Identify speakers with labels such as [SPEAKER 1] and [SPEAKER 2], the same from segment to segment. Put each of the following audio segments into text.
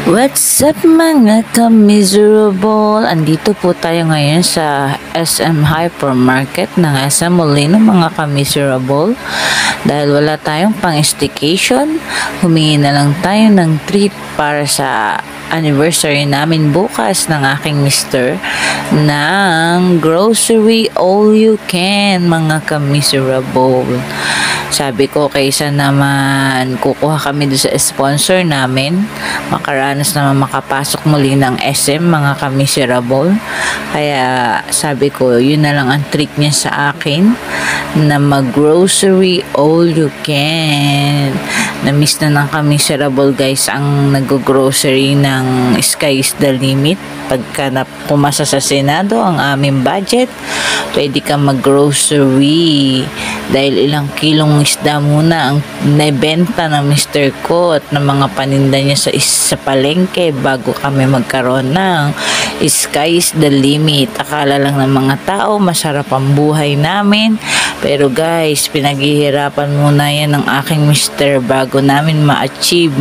[SPEAKER 1] What's up mga ka-miserable? Andito po tayo ngayon sa SM Hypermarket ng SM Molino mga ka-miserable. Dahil wala tayong pang-staycation, humingi na lang tayo ng treat para sa anniversary namin bukas ng aking mister ng grocery all you can mga ka-miserable. Sabi ko kaysa naman kukuha kami doon sa sponsor namin, makaranas naman makapasok muli ng SM mga ka-miserable. Kaya sabi ko yun na lang ang trick niya sa akin, na mag-grocery all you can. Na-miss na ng ka-miserable guys ang nag-grocery ng Sky is the Limit. Pagka pumasa sa Senado ang aming budget, pwede ka mag-grocery dahil ilang kilong isda muna ang nabenta ng Mr. ko at ng mga paninda niya sa palengke bago kami magkaroon ng Sky is the Limit. Akala lang ng mga tao masarap ang buhay namin, pero guys, pinaghihirapan muna yan ng aking mister bago namin ma-achieve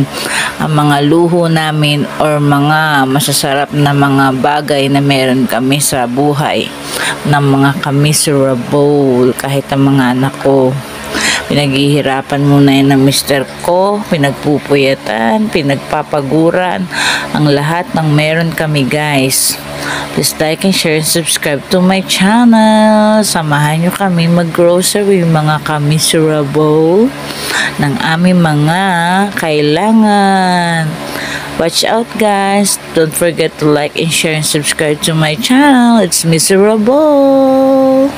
[SPEAKER 1] ang mga luho namin or mga masasarap na mga bagay na meron kami sa buhay ng mga ka-miserable. Kahit ang mga anak ko, pinaghihirapan muna yan ng mister ko, pinagpupuyatan, pinagpapaguran ang lahat ng meron kami guys. Please like and share and subscribe to my channel. Samahan nyo kami mag-grocery mga ka-miserable ng aming mga kailangan. Watch out guys. Don't forget to like and share and subscribe to my channel. It's miserable.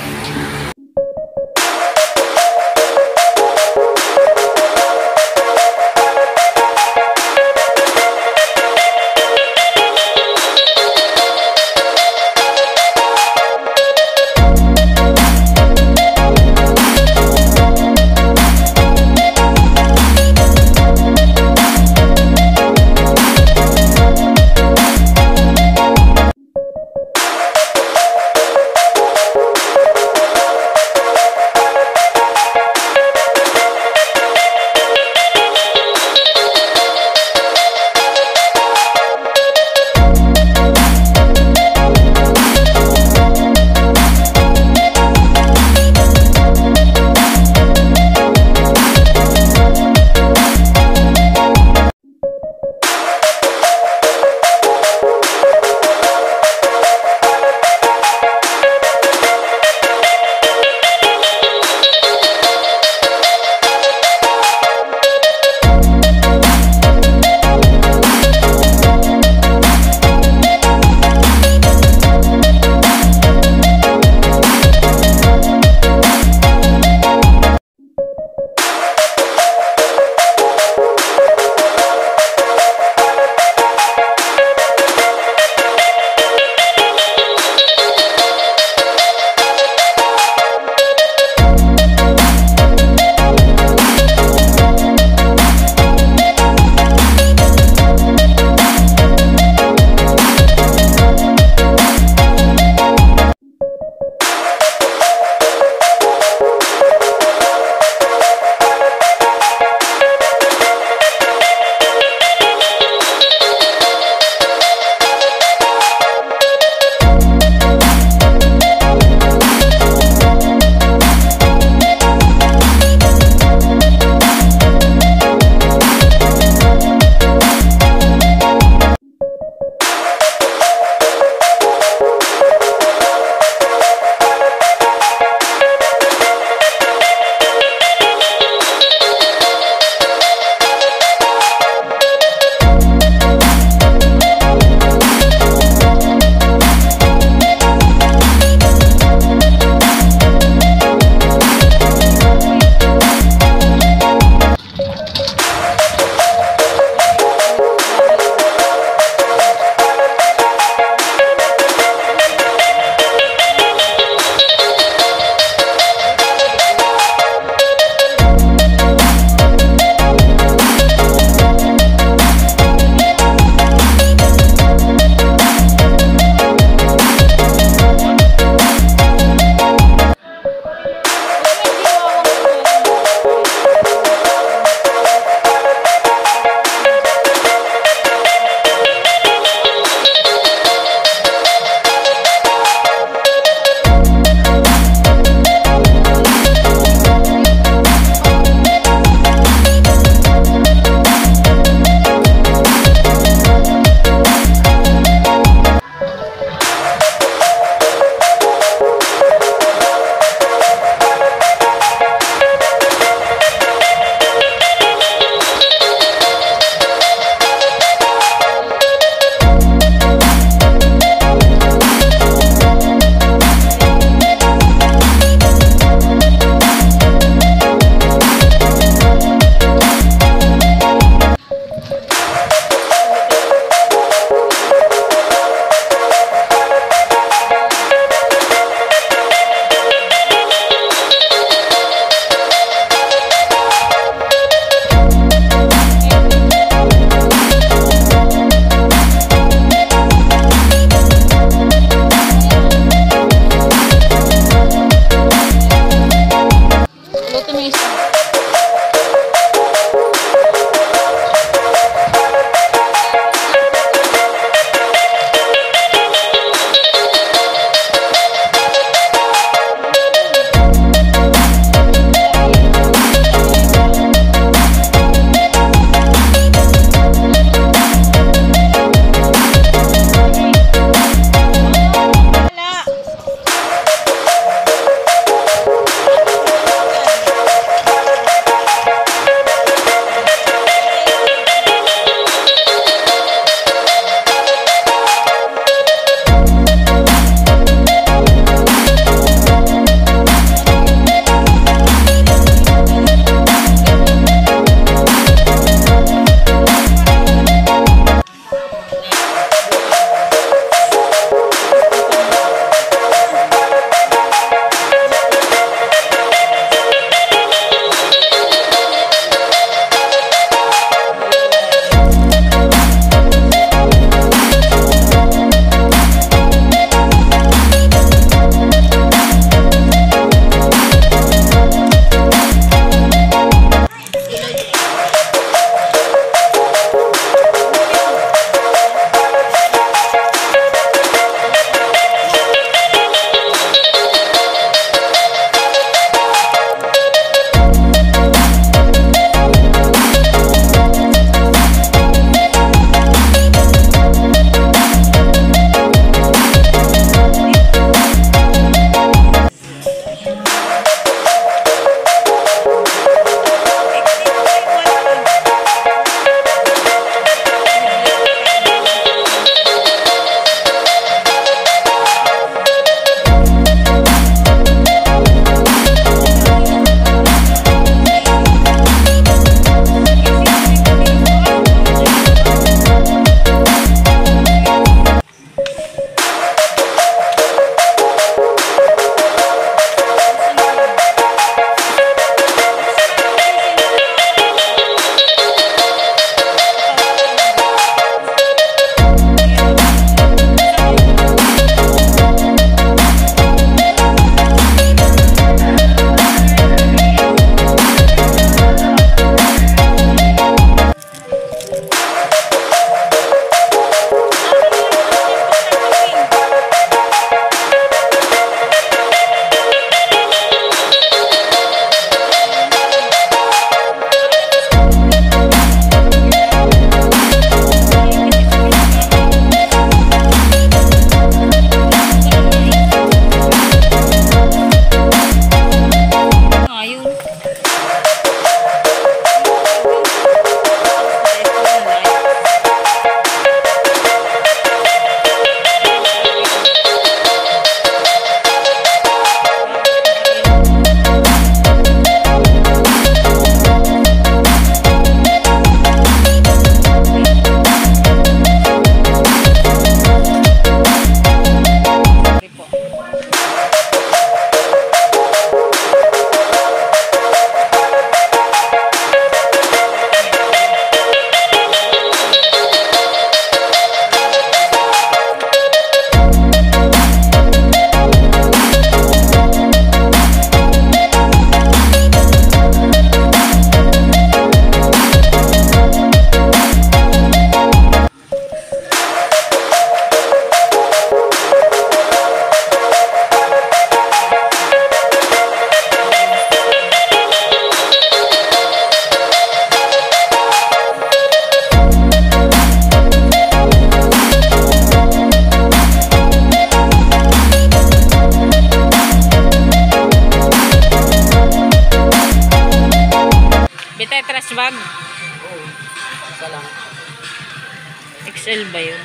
[SPEAKER 1] XL ba yun?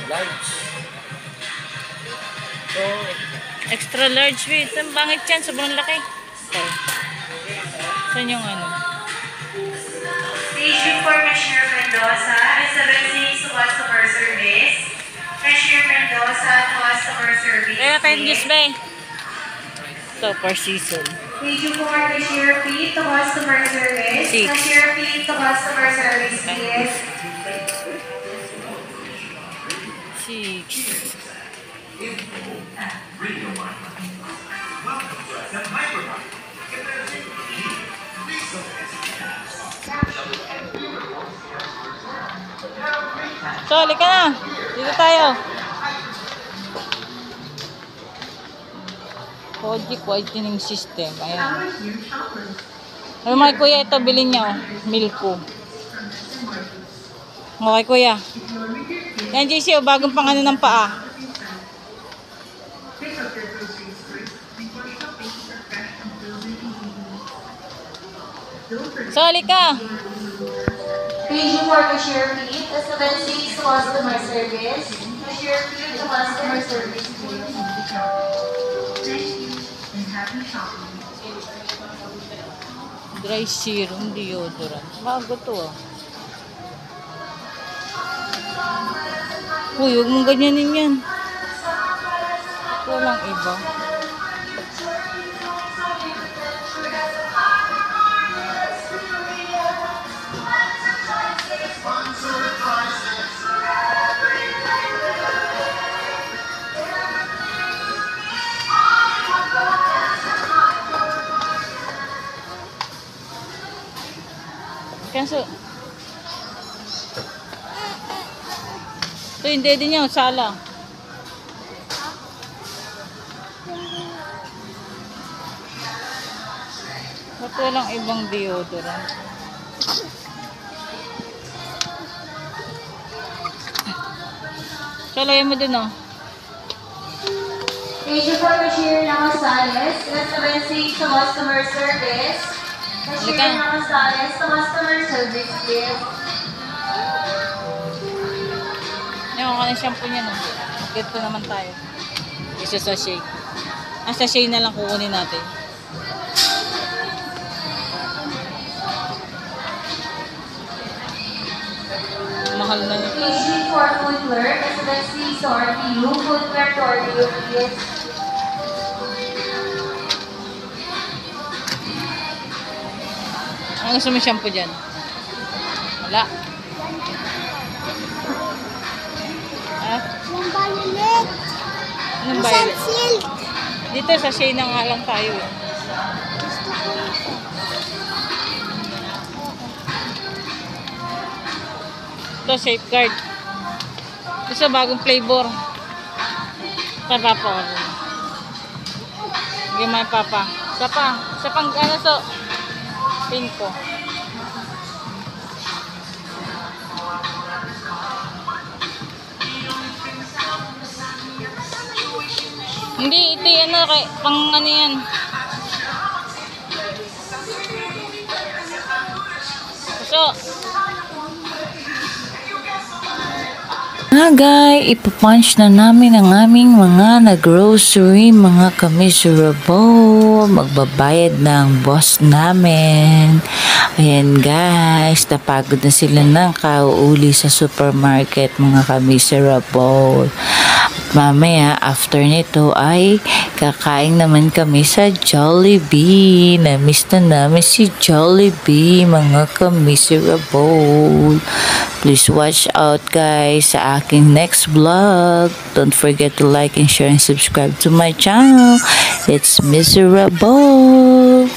[SPEAKER 2] Large. So,
[SPEAKER 1] Extra large, wait. Ang bangit yan. Sobrang laki. Sorry. Saan yung ano?
[SPEAKER 3] Station for Cashier Mendoza, S76 to customer service. Cashier Mendoza to customer service.
[SPEAKER 1] Kaya tayong juice ba eh? Ito, per season.
[SPEAKER 3] Station for Cashier P to customer service.
[SPEAKER 1] Six.
[SPEAKER 3] Cashier P to customer service, please.
[SPEAKER 1] 6. So, halika na. Dito tayo. Kojic whitening system. Ayan. Ano mga kuya, ito bilhin niya. Milko. Okay, kuya. Yan, JC, bagong pangano ng paa. So, halika.
[SPEAKER 3] Station for Cashier P, S76 to customer service. Cashier P to customer service, please.
[SPEAKER 1] Dry serum deodorant. Bago to ah. Uy, huwag mong ganyanin yan. Ito lang iba. Kaso, ito yung daddy niya, sala. Ba't walang ibang deodorant? Saloy mo dun oh.
[SPEAKER 3] Station for Cashier Gonzales, S76 to customer service. Cashier
[SPEAKER 1] Halika.
[SPEAKER 3] Gonzales to customer service, please.
[SPEAKER 1] Yung ka ng shampoo niya no. Ganito naman tayo. Isa sa shake. Sa shake na lang kukunin natin. Mahal na yun.
[SPEAKER 3] Station for footwear, S76 to RTU, footwear to RTU, please.
[SPEAKER 1] Ang gusto mo shampoo dyan? Wala. Ah?
[SPEAKER 4] Yung violet.
[SPEAKER 1] Anong
[SPEAKER 4] Isang
[SPEAKER 1] violet?
[SPEAKER 4] silk.
[SPEAKER 1] Dito sa shade na nga lang tayo eh.
[SPEAKER 4] Gusto ko ito.
[SPEAKER 1] Ito, safeguard. Ito sa bagong flavor. Tapa po. Hindi may papa. Sa pang ano so. Pink ko. Hindi, ito yan ano, pang ano yan. So,
[SPEAKER 5] Nga guys, ipapunch na namin ang aming mga na-grocery, mga ka-miserable. Magbabayad ng boss namin. Ayan guys, napagod na sila ng kauuli sa supermarket, mga ka-miserable. At mamaya, after nito ay kakain naman kami sa Jollibee. Na-miss na namin si Jollibee, mga ka-miserable. Please watch out guys sa aking next vlog. Don't forget to like and share and subscribe to my channel. It's miserable.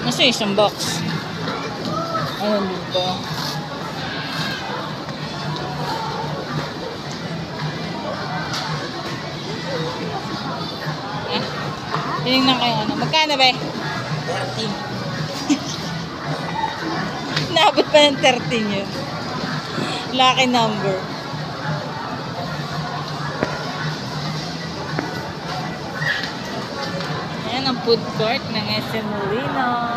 [SPEAKER 1] Nasa isang box. Ayun dito. Tinignan kayo ano. Magkano ba? 13. Naabot pa ng 13 yun. Lucky number. Ayan ang food court ng SM Molino.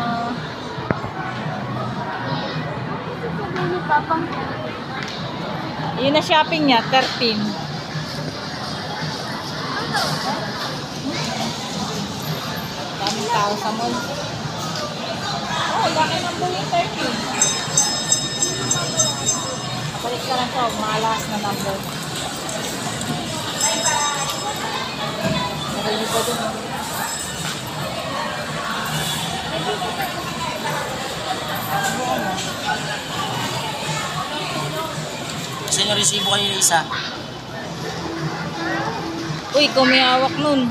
[SPEAKER 1] Yun na shopping niya, 13. Daming tao sa mall. Oh, laki ng buhay, 13. Kapalik ka lang ito, malas na number. Nakalimutan pa dun.
[SPEAKER 2] Kasi yung resibo kanina isa.
[SPEAKER 1] Uy, kung may hawak nun.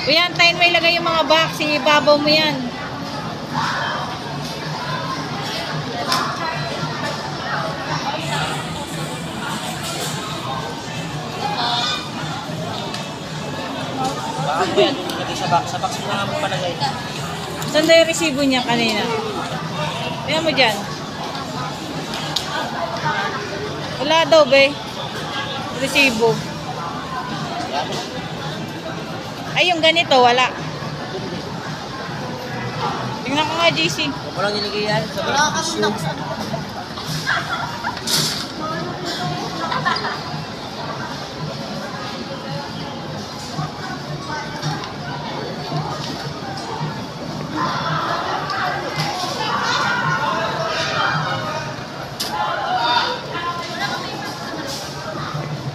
[SPEAKER 1] Uy, antayin mo ilagay yung mga box. Ibabaw mo yan.
[SPEAKER 2] Baka mo yan, ilagay sa box. Sa box mo nga mo palagay.
[SPEAKER 1] Saan na yung resibo niya kanina? Ayan mo dyan. Wala daw, be. Resibo. Ay, yung ganito, wala. Tingnan ko nga, JC.
[SPEAKER 2] Huwag mo lang ilagay yan. Wala kami naksan.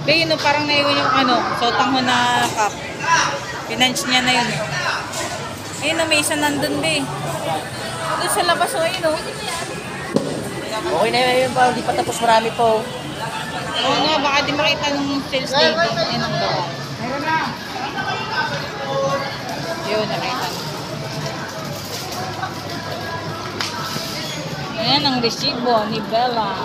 [SPEAKER 1] Be, yun, parang naiwan yung ano, sotang ho na cup. Pinanch niya na yun. Ayun, may isa nandun, be. Doon sa labas, o, ayun, o.
[SPEAKER 2] Okay na yun pa, hindi pa tapos, marami po.
[SPEAKER 1] Oo nga, baka di makita nung sales dito. Ayun ang gawa. Yun, nakita. Ayan ang resibo ni Bella.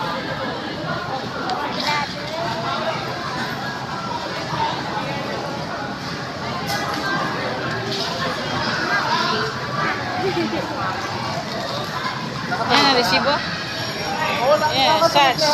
[SPEAKER 1] Ayan ang resibo. Yeah, such.